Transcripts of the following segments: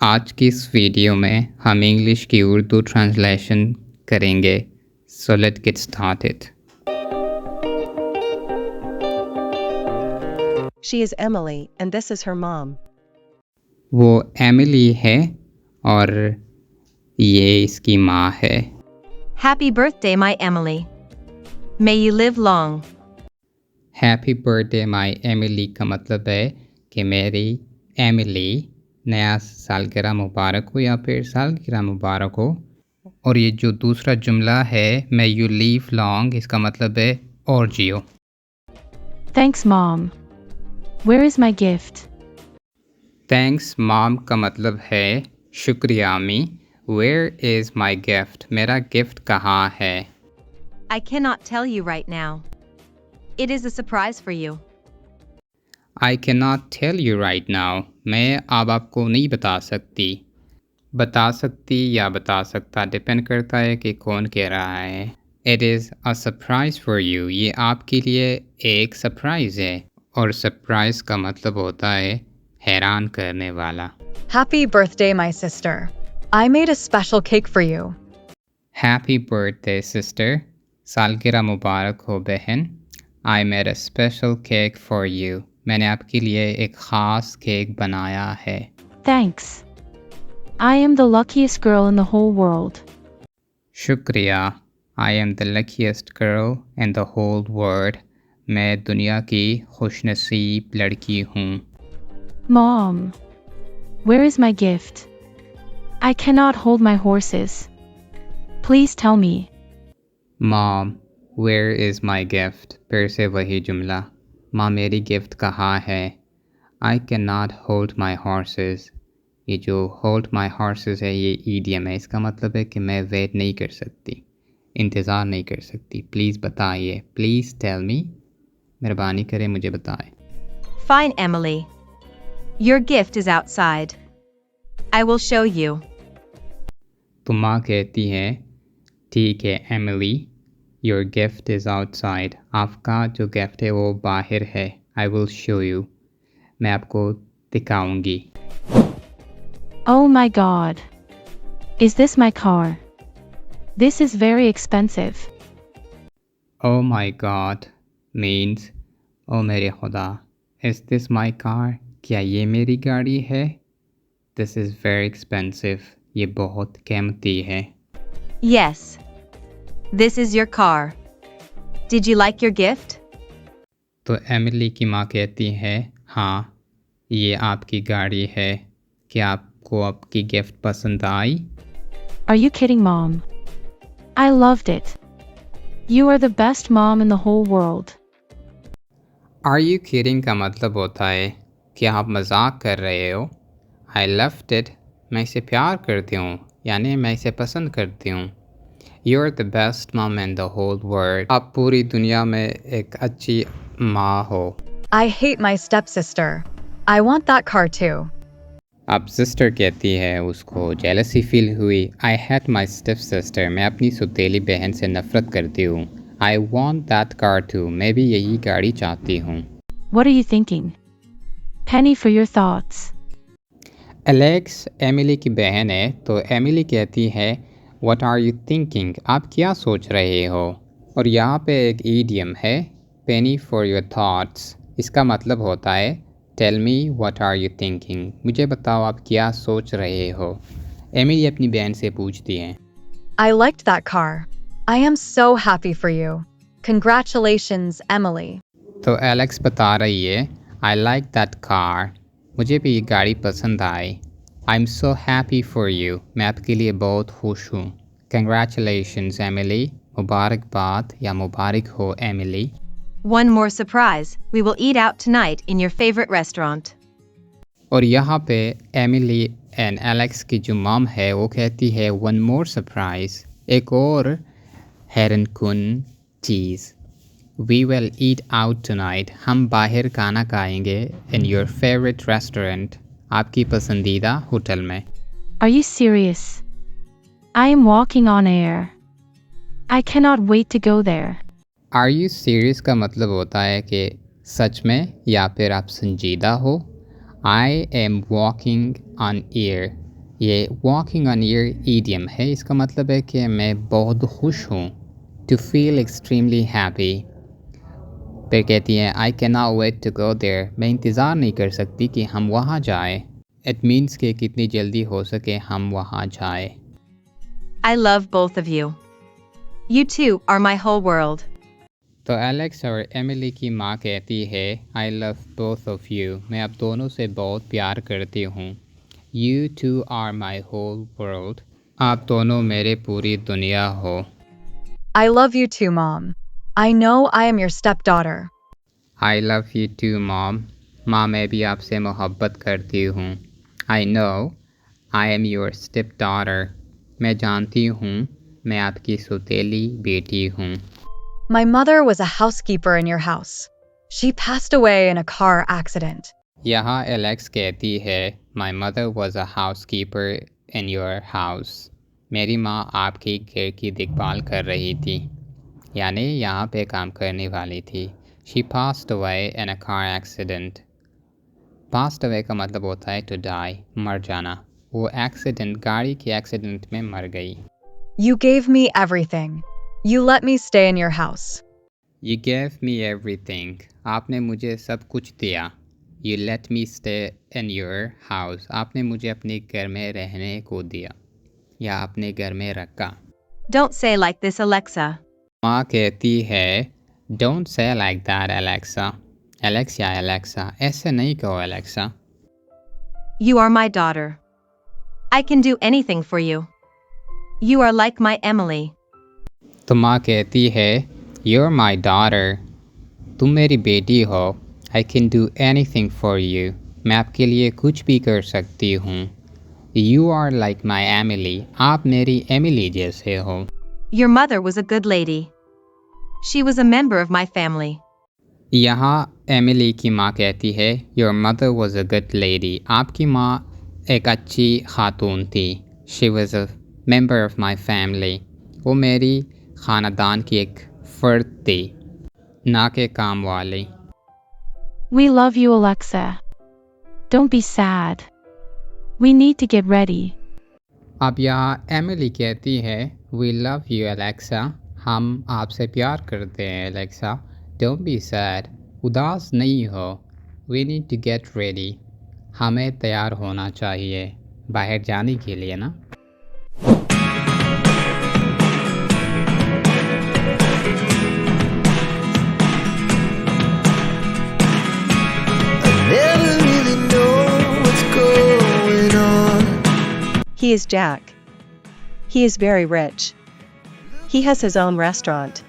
आज की इस वीडियो में हम इंग्लिश की उर्दू ट्रांसलेशन करेंगे। So let's get started. She is Emily, and this is her mom. वो एमिली है और ये इसकी माँ है। Happy birthday, my Emily. May you live long. Happy birthday my Emily का मतलब है कि मेरी एमिली नया सालगिरह मुबारक हो या फिर सालगिरह मुबारक हो। और ये जो दूसरा जुमला है मे यू लीव लॉन्ग, इसका मतलब है और जियो। Thanks, Mom. Where is my gift? Thanks mom का मतलब है शुक्रिया अम्मी। वेयर इज़ माई गिफ्ट, मेरा गिफ्ट कहाँ है। I cannot tell you right now. It is a surprise for you. I can not tell you right now, मैं अब आपको नहीं बता सकती। बता सकती या बता सकता डिपेंड करता है कि कौन कह रहा है। It is a surprise for you, ये आपके लिए एक सरप्राइज़ है। और सरप्राइज़ का मतलब होता है हैरान करने वाला। Happy birthday, my sister. I made a special cake for you. Happy birthday sister, सालगिरह मुबारक हो बहन। I made a special cake for you, मैंने आपके लिए एक ख़ास केक बनाया है। Thanks. I am the luckiest girl in the whole world. शुक्रिया। I am the luckiest girl in the whole world, मैं दुनिया की खुशनसीब लड़की हूँ। Mom, where is my gift? I cannot hold my horses. Please tell me. Mom where is my gift, फिर से वही जुमला। माँ मेरी गिफ्ट कहाँ है। I can not hold my horses, ये जो होल्ड माई हॉर्सेस है ये ईडियम है, इसका मतलब है कि मैं वेट नहीं कर सकती, इंतज़ार नहीं कर सकती। प्लीज़ बताइए, प्लीज़ टेल मी, मेहरबानी करें मुझे बताएं। Fine, Emily. Your gift is outside. I will show you. तो माँ कहती है ठीक है Emily, your gift is outside, आपका जो गिफ्ट है वो बाहर है। आई विल शो यू, मैं आपको दिखाऊंगी। Oh my God. Is this my car? This is very expensive. Oh my God means ओ मेरे खुदा। Is this my car, क्या ये मेरी गाड़ी है। This is very expensive, ये बहुत कीमती है। Yes. This is your car. Did you like your gift? तो एमिली की माँ कहती है हाँ ये आपकी गाड़ी है, क्या आपको आपकी गिफ्ट पसंद आई। Are you kidding, Mom? I loved it. You are the best mom in the whole world. Are you kidding का मतलब होता है कि आप मजाक कर रहे हो। I loved it, मैं इसे प्यार करती हूँ, यानी मैं इसे पसंद करती हूँ। You're the best mom in the whole world, आप पूरी दुनिया में एक अच्छी माँ हो। I hate my stepsister. I want that car too. अब सिस्टर कहती है उसको जेलसी फील हुई। I hate my step sister, मैं अपनी सौतेली बहन से नफरत करती हूँ। I want that car too, मैं भी यही गाड़ी चाहती हूँ। What are you thinking? Penny for your thoughts. Alex Emily की बहन है, तो एमिली कहती है What are you thinking, आप क्या सोच रहे हो। और यहाँ पे एक ईडियम है Penny for your thoughts, इसका मतलब होता है Tell me what are you thinking, मुझे बताओ आप क्या सोच रहे हो। एमिली अपनी बहन से पूछती है I liked that car. I am so happy for you. Congratulations, Emily. तो एलेक्स बता रही है I like that car, मुझे भी ये गाड़ी पसंद आई। I'm so happy for you, मैं आपके लिए बहुत खुश हूँ। Congratulations Emily, मुबारकबाद या मुबारक हो Emily. One more surprise. We will eat out tonight in your favorite restaurant. और यहाँ पे एमिली एंड एलेक्स की जो मॉम है वो कहती है वन मोर सरप्राइज, एक और हैरन कुन चीज़। We will eat out tonight, हम बाहर खाना खाएंगे इन योर फेवरेट रेस्टोरेंट, आपकी पसंदीदा होटल में। Are you serious? I am walking on air. I cannot wait to go there. Are you serious का मतलब होता है कि सच में या फिर आप संजीदा हो। I am walking on air, ये वॉकिंग ऑन ईयर ईडियम है। इसका मतलब है कि मैं बहुत खुश हूँ। To feel extremely happy. फिर कहती है I can not wait to go there. मैं इंतज़ार नहीं कर सकती कि हम वहाँ जाएं। इट मीन्स कि कितनी जल्दी हो सके हम वहाँ जाएं। I love both of you. You two are my whole world. तो एलेक्स और एमिली की माँ कहती है I love both of you. मैं अब दोनों से बहुत प्यार करती हूँ। You two are my whole world. आप दोनों मेरे पूरी दुनिया हो। I love you too, Mom. I know I am your stepdaughter. I love you too mom. माँ मैं भी आपसे मोहब्बत करती हूँ। I know I am your stepdaughter. मैं जानती हूँ मैं आपकी सौतेली बेटी हूँ। My mother was a housekeeper in your house. She passed away in a car accident. यहाँ एलेक्स कहती है my mother was a house keeper in your house. मेरी माँ आपके घर की देखभाल कर रही थी, यानी यहाँ पे काम करने वाली थी। She passed away in a car accident. Passed away का मतलब होता है टू डाई, मर जाना। वो एक्सीडेंट, गाड़ी के एक्सीडेंट में मर गई। You gave me everything. You let me stay in your house. You gave me everything. आपने मुझे सब कुछ दिया। You let me stay in your house. आपने मुझे अपने घर में रहने को दिया या अपने घर में रखा। Don't say like this, Alexa. माँ कहती है Don't say like that, Alexa. Alex या एलेक्सा, ऐसे नहीं कहो Alexa. You are my daughter. I can do anything for you. You are like my Emily. तो माँ कहती है You're my daughter. तुम मेरी बेटी हो। I can do anything for you. मैं आपके लिए कुछ भी कर सकती हूँ। You are like my Emily. आप मेरी एमिली जैसे हो। Your mother was a good lady. She was a member of my family. यहाँ एमिली की माँ कहती है Your mother was a good lady. आपकी माँ एक अच्छी खातून थी। She was a member of my family. वो मेरी ख़ानदान की एक फ़र्द थी, ना के काम वाली। We love you, Alexa. Don't be sad. We need to get ready. अब यहाँ एमिली कहती है We love you, Alexa. हम आपसे प्यार करते हैं एलेक्सा। Don't be sad. उदास नहीं हो। We need to get ready. हमें तैयार होना चाहिए बाहर जाने के लिए ना। Never really know what's going on. He is Jack. He is very rich. He has his own restaurant.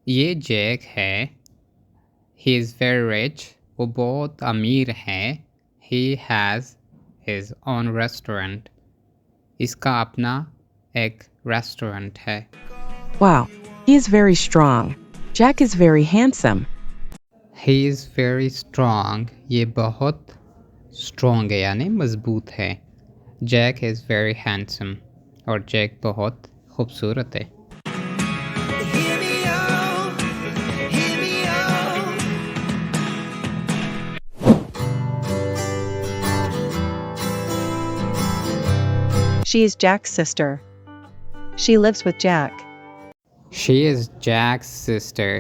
ये जैक है। He is very rich. वो बहुत अमीर है। He has his own restaurant. इसका अपना एक रेस्टोरेंट है। Wow, he is very strong. Jack is very handsome. He is very strong. ये बहुत strong है यानी मजबूत है। Jack is very handsome. और जैक बहुत खूबसूरत है। Hear me out, hear me out. She is Jack's sister. She lives with Jack. She is Jack's sister.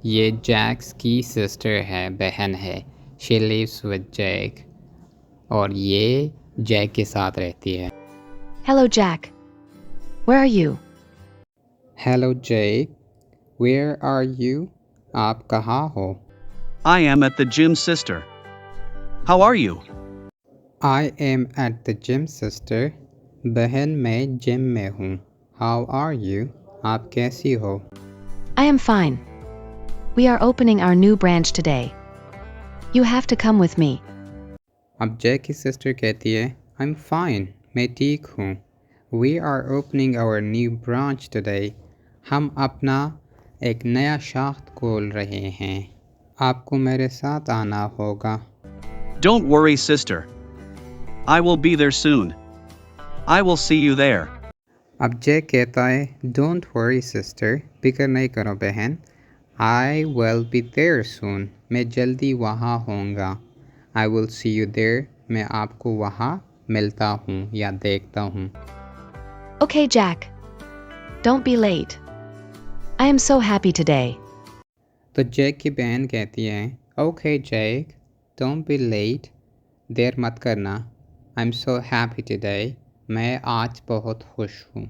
ये जैक्स की सिस्टर है, बहन है। She lives with Jack. और ये जैक के साथ रहती है। Hello, Jack. Where are you? Hello Jake. Where are you? आप कहाँ हो? I am at the gym, sister. How are you? I am at the gym, sister. बहन मैं जिम में हूँ। How are you? आप कैसी हो? I am fine. We are opening our new branch today. You have to come with me. अब Jack की sister कहती है I'm fine. मैं ठीक हूँ। We are opening our new branch today. हम अपना एक नया शाख्त खोल रहे हैं। आपको मेरे साथ आना होगा। Don't worry, sister. I will be there soon. I will see you there. अब जैक कहता है Don't worry sister. फिक्र नहीं करो बहन। I will be there soon. मैं जल्दी वहाँ होऊंगा। I will see you there. मैं आपको वहाँ मिलता हूँ या देखता हूँ। Okay, Jack. Don't be late. I am so happy today. तो जैक की बहन कहती है okay Jack, don't be late, देर मत करना। I am so happy today, मैं आज बहुत खुश हूँ।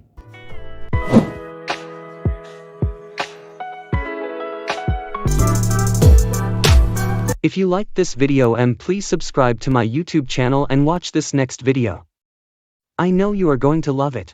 If you liked this video, please subscribe to my YouTube channel and watch this next video. I know you are going to love it.